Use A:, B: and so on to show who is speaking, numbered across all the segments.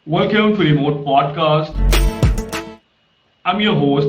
A: Welcome to Remote Podcast. I'm your host,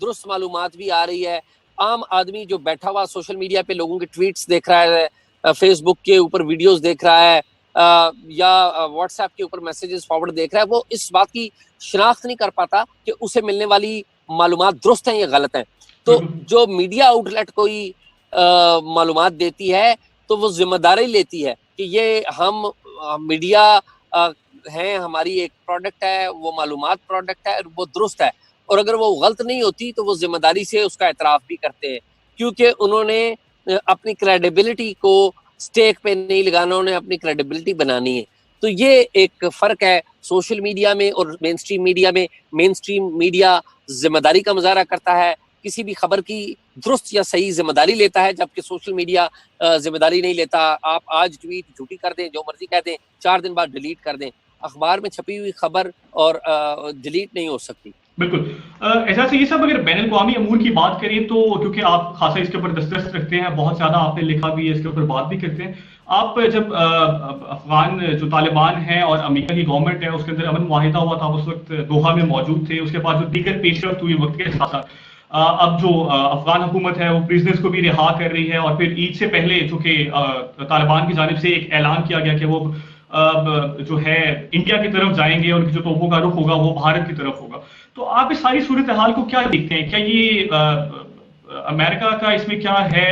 B: درست معلومات بھی آ رہی ہے. عام آدمی جو بیٹھا ہوا سوشل میڈیا پہ لوگوں کے ٹویٹس دیکھ رہا ہے, فیس بک کے اوپر ویڈیوز دیکھ رہا ہے, یا واٹس ایپ کے اوپر میسیجز فارورڈ دیکھ رہا ہے, وہ اس بات کی شناخت نہیں کر پاتا کہ اسے ملنے والی معلومات درست ہیں یا غلط ہیں. تو جو میڈیا آؤٹ لیٹ کوئی معلومات دیتی ہے تو وہ ذمہ داری لیتی ہے کہ یہ ہم میڈیا ہیں, ہماری ایک پروڈکٹ ہے, وہ معلومات پروڈکٹ ہے, وہ درست ہے. اور اگر وہ غلط نہیں ہوتی تو وہ ذمہ داری سے اس کا اعتراف بھی کرتے ہیں, کیونکہ انہوں نے اپنی کریڈیبلٹی کو سٹیک پہ نہیں لگانا, انہوں نے اپنی کریڈیبلٹی بنانی ہے. تو یہ ایک فرق ہے سوشل میڈیا میں اور مین سٹریم میڈیا میں. مین سٹریم میڈیا ذمہ داری کا مظاہرہ کرتا ہے, کسی بھی خبر کی درست یا صحیح ذمہ داری لیتا ہے, جبکہ سوشل میڈیا ذمہ داری نہیں لیتا. آپ آج ٹویٹ جھوٹی کر دیں, جو مرضی کہہ دیں, 4 دن بعد ڈیلیٹ کر دیں. اخبار میں چھپی ہوئی خبر اور ڈیلیٹ نہیں ہو سکتی.
A: بالکل. ایسا یہ سب اگر بین الاقوامی امور کی بات کریں تو کیونکہ آپ خاصا اس کے اوپر دسترس رکھتے ہیں, بہت زیادہ آپ نے لکھا بھی ہے, اس کے اوپر بات بھی کرتے ہیں. آپ جب افغان جو طالبان ہیں اور امریکہ کی گورنمنٹ ہے اس کے اندر امن معاہدہ ہوا تھا, اس وقت دوحہ میں موجود تھے. اس کے بعد جو دیگر پیش رفت ہوئی وقت کے ساتھ ساتھ اب جو افغان حکومت ہے وہ پریزنرز کو بھی رہا کر رہی ہے, اور پھر عید سے پہلے جو کہ طالبان کی جانب سے ایک اعلان کیا گیا کہ وہ جو ہے انڈیا کی طرف جائیں گے, اور جو توپوں کا رخ ہوگا وہ بھارت کی طرف ہوگا. تو آپ اس ساری صورتحال کو کیا دیکھتے ہیں؟ کیا یہ امریکہ کا اس میں کیا ہے,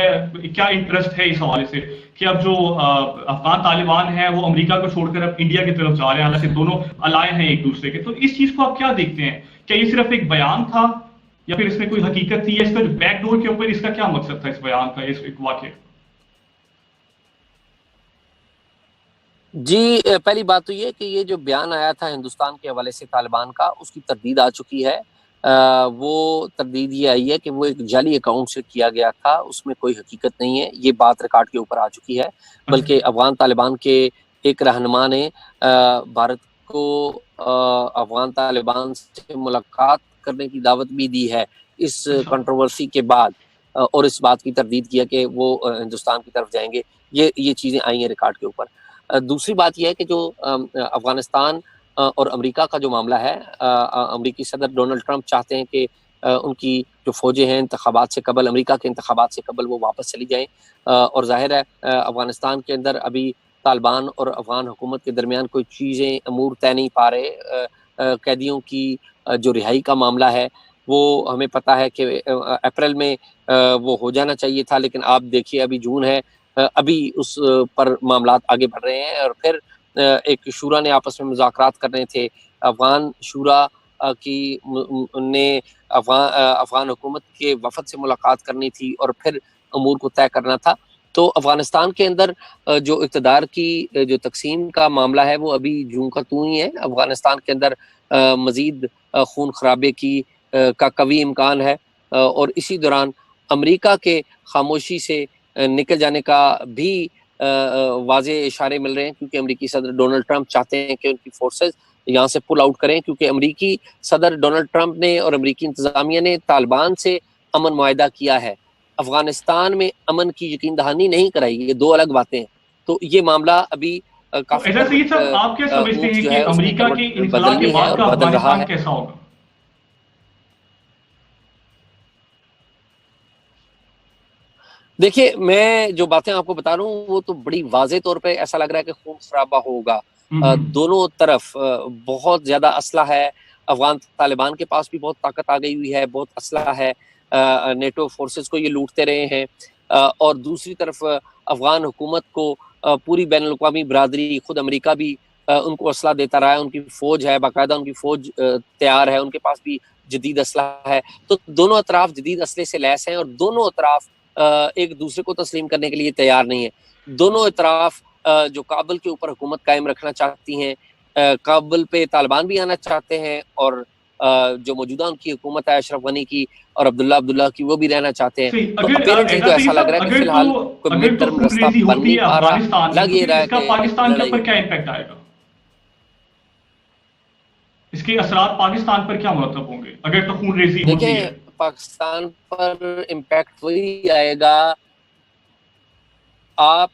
A: کیا انٹرسٹ ہے اس حوالے سے کہ اب جو افغان طالبان ہیں وہ امریکہ کو چھوڑ کر اب انڈیا کی طرف جا رہے ہیں, حالانکہ دونوں الائے ہیں ایک دوسرے کے. تو اس چیز کو آپ کیا دیکھتے ہیں؟ کیا یہ صرف ایک بیان تھا یا پھر اس میں کوئی حقیقت تھی, یا اس کا بیک ڈور کے اوپر اس کا کیا مقصد تھا, اس بیان کا, اس ایک واقعہ؟
B: جی, پہلی بات تو یہ کہ یہ جو بیان آیا تھا ہندوستان کے حوالے سے طالبان کا, اس کی تردید آ چکی ہے. وہ تردید یہ آئی ہے کہ وہ ایک جعلی اکاؤنٹ سے کیا گیا تھا, اس میں کوئی حقیقت نہیں ہے. یہ بات ریکارڈ کے اوپر آ چکی ہے. بلکہ افغان طالبان کے ایک رہنما نے بھارت کو افغان طالبان سے ملاقات کرنے کی دعوت بھی دی ہے اس کنٹروورسی کے بعد, اور اس بات کی تردید کیا کہ وہ ہندوستان کی طرف جائیں گے. یہ چیزیں آئی ہیں ریکارڈ کے اوپر. دوسری بات یہ ہے کہ جو افغانستان اور امریکہ کا جو معاملہ ہے, امریکی صدر ڈونلڈ ٹرمپ چاہتے ہیں کہ ان کی جو فوجیں ہیں انتخابات سے قبل, امریکہ کے انتخابات سے قبل وہ واپس چلی جائیں. اور ظاہر ہے افغانستان کے اندر ابھی طالبان اور افغان حکومت کے درمیان کوئی چیزیں امور طے نہیں پا رہے. قیدیوں کی جو رہائی کا معاملہ ہے وہ ہمیں پتہ ہے کہ اپریل میں وہ ہو جانا چاہیے تھا, لیکن آپ دیکھیے ابھی جون ہے, ابھی اس پر معاملات آگے بڑھ رہے ہیں. اور پھر ایک شورا نے آپس میں مذاکرات کرنے تھے, افغان شورا کی نے افغان حکومت کے وفد سے ملاقات کرنی تھی اور پھر امور کو طے کرنا تھا. تو افغانستان کے اندر جو اقتدار کی جو تقسیم کا معاملہ ہے وہ ابھی جوں کا توں ہی ہے. افغانستان کے اندر مزید خون خرابے کا قوی امکان ہے, اور اسی دوران امریکہ کے خاموشی سے نکل جانے کا بھی واضح اشارے مل رہے ہیں, کیونکہ امریکی صدر ڈونلڈ ٹرمپ چاہتے ہیں کہ ان کی فورسز یہاں سے پل آؤٹ کریں, کیونکہ امریکی صدر ڈونلڈ ٹرمپ نے اور امریکی انتظامیہ نے طالبان سے امن معاہدہ کیا ہے, افغانستان میں امن کی یقین دہانی نہیں کرائی. یہ دو الگ باتیں ہیں. تو یہ معاملہ ابھی کافی
A: سید صاحب آپ کیا سمجھتے ہیں کہ امریکہ کے انخلا کے بعد کا افغانستان کیسا ہوگا؟
B: دیکھیے, میں جو باتیں آپ کو بتا رہا ہوں وہ تو بڑی واضح طور پہ ایسا لگ رہا ہے کہ خون خرابہ ہوگا. دونوں طرف بہت زیادہ اسلحہ ہے. افغان طالبان کے پاس بھی بہت طاقت آ گئی ہوئی ہے, بہت اسلحہ ہے, نیٹو فورسز کو یہ لوٹتے رہے ہیں. اور دوسری طرف افغان حکومت کو پوری بین الاقوامی برادری, خود امریکہ بھی ان کو اسلحہ دیتا رہا ہے. ان کی فوج ہے, باقاعدہ ان کی فوج تیار ہے, ان کے پاس بھی جدید اسلحہ ہے. تو دونوں اطراف جدید اسلحے سے لیس ہیں, اور دونوں اطراف ایک دوسرے کو تسلیم کرنے کے لیے تیار نہیں ہے. دونوں اطراف جو کابل کے اوپر حکومت قائم رکھنا چاہتی ہیں, کابل پہ طالبان بھی آنا چاہتے ہیں, اور جو موجودہ ان کی حکومت ہے اشرف غنی کی اور عبداللہ کی, وہ بھی رہنا چاہتے ہیں. تو اپیرنٹلی تو ایسا لگ رہا ہے کہ فی الحال کوئی مڈ ٹرم رستہ بن نہیں پا رہا. لگ یہ رہا ہے کہ
A: پاکستان کے اوپر کیا امپیکٹ آئے گا, اس کے اثرات پاکستان پر کیا مرتب ہوں گے اگر تو خون ریزی ہوتی ہے؟
B: پاکستان پر امپیکٹ وہی آئے گا. آپ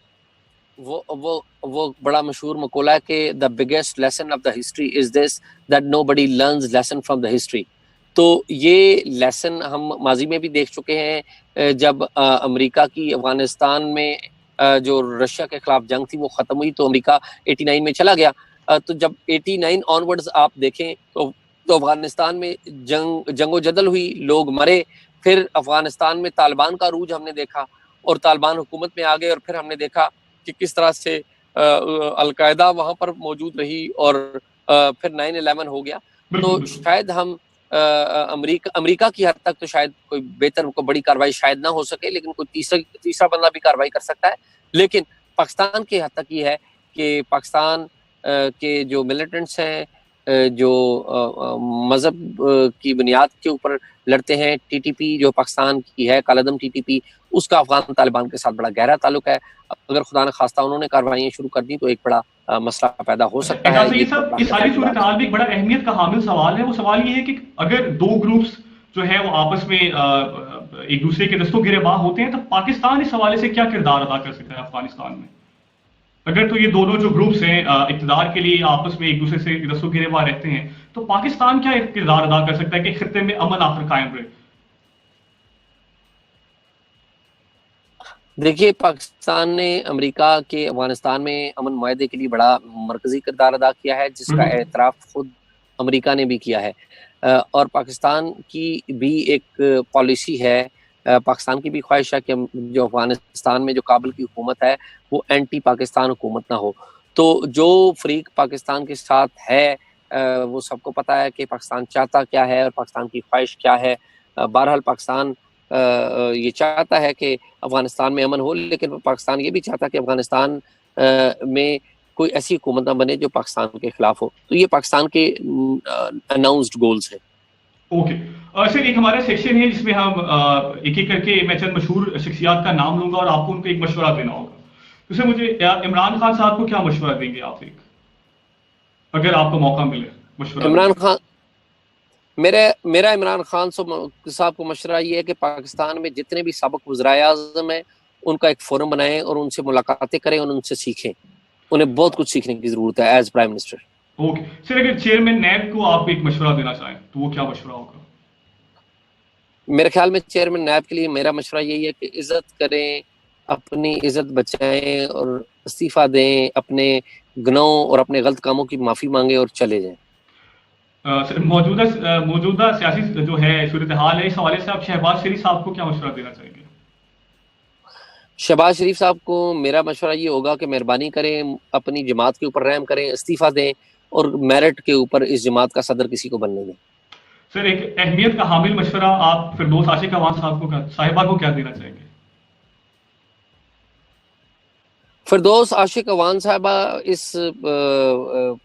B: وہ بڑا مشہور مقولہ ہے کہ the biggest lesson of the history is this, that nobody learns lesson from the history. تو یہ لیسن ہم ماضی میں بھی دیکھ چکے ہیں، جب امریکہ کی افغانستان میں جو رشیا کے خلاف جنگ تھی وہ ختم ہوئی تو امریکہ 89 میں چلا گیا. تو جب 89 آنورڈز آپ دیکھیں تو افغانستان میں جنگ و جدل ہوئی، لوگ مرے. پھر افغانستان میں طالبان کا عروج ہم نے دیکھا اور طالبان حکومت میں آ گئے، اور پھر ہم نے دیکھا کہ کس طرح سے القاعدہ وہاں پر موجود رہی اور پھر 9/11 ہو گیا.
A: بالکل
B: تو
A: بالکل.
B: شاید ہم امریکہ کی حد تک تو شاید کوئی بہتر کوئی بڑی کاروائی شاید نہ ہو سکے، لیکن کوئی تیسرا بندہ بھی کاروائی کر سکتا ہے. لیکن پاکستان کی حد تک یہ ہے کہ پاکستان کے جو ملیٹنٹس ہیں، جو مذہب کی بنیاد کے اوپر لڑتے ہیں، ٹی ٹی پی جو پاکستان کی ہے، کالعدم ٹی ٹی پی، اس کا افغان طالبان کے ساتھ بڑا گہرا تعلق ہے. اگر خدا نخواستہ انہوں نے کاروائیاں شروع کر دی تو ایک بڑا مسئلہ پیدا ہو
A: اچھا
B: سکتا ہے.
A: اعجاز سید صاحب، یہ ساری صورتحال بھی ایک بڑا اہمیت کا حامل سوال ہے. وہ سوال یہ ہے کہ اگر دو گروپس جو ہے وہ آپس میں ایک دوسرے کے دستوں گریباں ہوتے ہیں تو پاکستان اس حوالے سے کیا کردار ادا کر سکتا ہے افغانستان میں؟ اگر تو یہ دونوں جو گروپس ہیں اقتدار کے لیے آپس میں ایک دوسرے سے دستوں گریباں رہتے ہیں تو پاکستان کیا کردار ادا کر سکتا ہے کہ خطے میں امن آخر قائم رہے؟
B: دیکھیے، پاکستان نے امریکہ کے افغانستان میں امن معاہدے کے لیے بڑا مرکزی کردار ادا کیا ہے، جس کا
A: بالکل
B: اعتراف خود امریکہ نے بھی کیا ہے. اور پاکستان کی بھی ایک پالیسی ہے، پاکستان کی بھی خواہش ہے کہ جو افغانستان میں جو کابل کی حکومت ہے وہ اینٹی پاکستان حکومت نہ ہو. تو جو فریق پاکستان کے ساتھ ہے وہ سب کو پتہ ہے کہ پاکستان چاہتا کیا ہے اور پاکستان کی خواہش کیا ہے. بہرحال پاکستان یہ چاہتا ہے کہ افغانستان میں امن ہو، لیکن پاکستان یہ بھی چاہتا ہے کہ افغانستان میں کوئی ایسی حکومت نہ بنے جو پاکستان کے خلاف ہو. تو یہ پاکستان کے اناؤنسڈ گولز ہیں.
A: اوکے سر، ایک ہمارا سیکشن ہے جس میں ہم ایک ایک کر کے میں چند مشہور شخصیات کا نام لوں گا اور آپ کو ان کو ایک مشورہ دینا ہوگا. تو سر مجھے عمران خان صاحب کو کیا مشورہ دیں گے آپ ایک، اگر آپ کو موقع ملے مشورہ دینے
B: عمران
A: کا؟
B: خان میرا عمران خان صاحب کو مشورہ یہ ہے کہ پاکستان میں جتنے بھی سابق وزرائے اعظم ہیں ان کا ایک فورم بنائیں اور ان سے ملاقاتیں کریں اور ان سے سیکھیں. انہیں بہت کچھ سیکھنے کی ضرورت ہے as prime minister.
A: Okay sir, اگر چیئرمین نیب کو آپ ایک مشورہ دینا چاہیں تو وہ کیا مشورہ ہوگا؟
B: میرے خیال میں چیئرمین نیب کے لیے میرا مشورہ یہی ہے کہ عزت کریں، اپنی عزت بچائیں اور استعفیٰ دیں، اپنے گناہوں اور اپنے غلط کاموں کی معافی مانگیں اور چلے جائیں.
A: سر موجودہ سیاسی جو ہے صورتحال ہے، اس حوالے سے آپ شہباز شریف صاحب کو کیا مشورہ دینا چاہیں گے؟
B: شہباز شریف صاحب کو میرا مشورہ یہ ہوگا کہ مہربانی کریں، اپنی جماعت کے اوپر رحم کریں، استعفیٰ دیں اور میرٹ کے اوپر اس جماعت کا صدر کسی کو بننے دیں.
A: سر ایک اہمیت کا حامل مشورہ آپ فردوس عاشق اعوان صاحبہ کو کیا دینا چاہیں گے؟
B: فردوس عاشق اعوان صاحبہ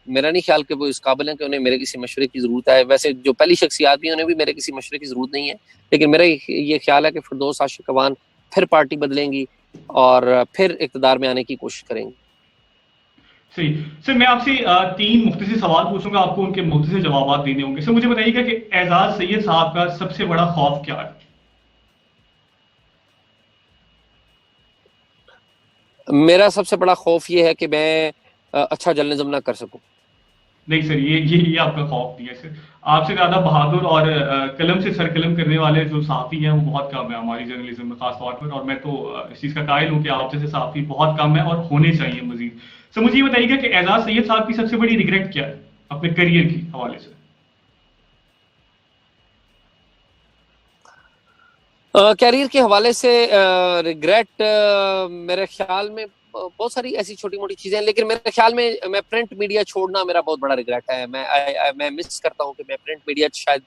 B: میرا نہیں خیال کہ وہ اس قابل ہیں کہ انہیں میرے کسی مشورے کی ضرورت ہے. ویسے جو پہلی شخصیات بھی ہیں انہیں بھی میرے کسی مشورے کی ضرورت نہیں ہے، لیکن میرا یہ خیال ہے کہ فردوس عاشق اعوان پھر پارٹی بدلیں گی اور پھر اقتدار میں آنے کی کوشش کریں گی.
A: صحیح. سر میں آپ سے 3 مختصر سوال پوچھوں گا، آپ کو ان کے مختصر جوابات دینے ہوں گے. سر مجھے بتائیے گا کہ اعجاز سید صاحب کا سب سے بڑا خوف کیا ہے؟
B: میرا سب سے بڑا خوف یہ ہے کہ میں اچھا جرنلزم نہ کر سکوں.
A: نہیں سر، یہ آپ کا خوف نہیں ہے. سر آپ سے زیادہ بہادر اور قلم سے سر قلم کرنے والے جو صحافی ہیں وہ بہت کم ہیں ہماری جرنلزم میں خاص طور پر، اور میں تو اس چیز کا قائل ہوں کہ آپ جیسے صحافی بہت کم ہیں اور ہونے چاہیے مزید. سر مجھے یہ بتائیے گا کہ اعجاز سید صاحب کی سب سے بڑی ریگریٹ کیا ہے اپنے کریئر کی حوالے سے؟
B: کیریئر کے حوالے سے ریگریٹ میرے خیال میں بہت ساری ایسی چھوٹی موٹی چیزیں ہیں، لیکن میرے خیال میں پرنٹ میڈیا چھوڑنا میرا بہت بڑا ریگریٹ ہے. میں مس کرتا ہوں کہ میں پرنٹ میڈیا شاید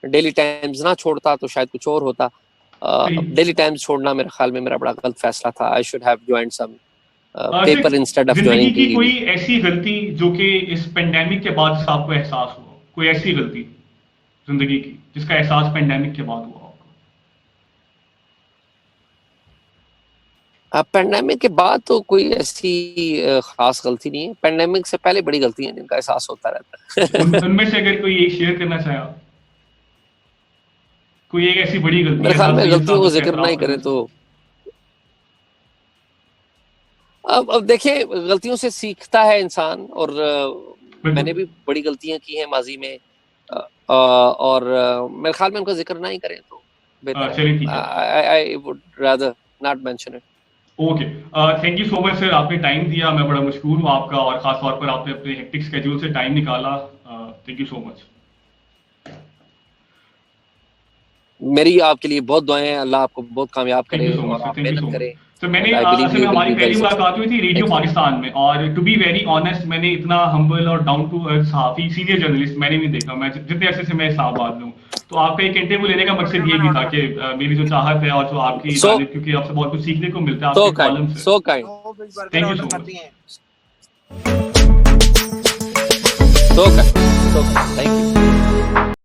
B: ڈیلی ٹائمز نہ چھوڑتا تو شاید کچھ اور ہوتا. ڈیلی ٹائمز چھوڑنا میرے خیال میں میرا بڑا غلط فیصلہ تھا. I should have joined some paper instead of
A: زندگی
B: جوائننگ
A: کی
B: ٹی
A: کوئی
B: وی.
A: ایسی غلطی جو کہ اس پینڈیمک کے بعد آپ کو احساس ہوا، کوئی ایسی غلطی زندگی کی جس کا احساس پینڈیمک کے بعد ہوا؟
B: پینڈیمک کے بعد تو کوئی ایسی خاص غلطی نہیں ہے. پینڈیمک سے پہلے بڑی غلطی ہیں جن کا احساس ہوتا رہتا ہے.
A: ان میں سے اگر کوئی ایک شیئر کرنا چاہے آپ، کوئی ایک ایسی بڑی غلطی
B: میرے
A: ہے
B: خیال
A: اعجاز
B: میں
A: سید
B: غلطیوں
A: صاحب
B: کو
A: جس کا
B: ذکر
A: اعتراف
B: نہیں
A: کرنا
B: کریں
A: چاہیں؟
B: تو اب دیکھیں، غلطیوں سے سیکھتا ہے انسان، اور میں
A: بالکل.
B: نے بھی بڑی غلطیاں کی ہیں ماضی میں. اور میرے خیال میں ان کا ذکر نہ ہی کریں تو بہتر ہے. I would rather not mention it.
A: Okay thank you so much sir, آپ نے ٹائم دیا, میں بڑا مشکور ہوں آپ کا, اور خاص طور پر آپ نے اپنے ہیکٹک اسکیڈول سے ٹائم نکالا. تھینک یو سو مچ.
B: میری آپ کے لیے بہت دعائیں ہیں, اللہ آپ کو بہت کامیاب کرے اور آپ محنت کریں.
A: تو میں نے اصل میں ہماری پہلی ملاقات ہوئی تھی ریڈیو پاکستان میں, اور ٹو بی ویری آنیسٹ میں نے اتنا ہمبل اور ڈاؤن ٹو ارتھ صحافی سینئر جرنلسٹ میں نے نہیں دیکھا, میں جتنے عرصے سے میں اسلام آباد میں ہوں. تو آپ کا ایک انٹرویو لینے کا مقصد یہ بھی تھا کہ میری جو چاہت ہے اور جو آپ کی جانب, کیونکہ آپ سے بہت کچھ سیکھنے کو ملتا ہے آپ کے کالم سے. Thank you so much.
B: Thank you.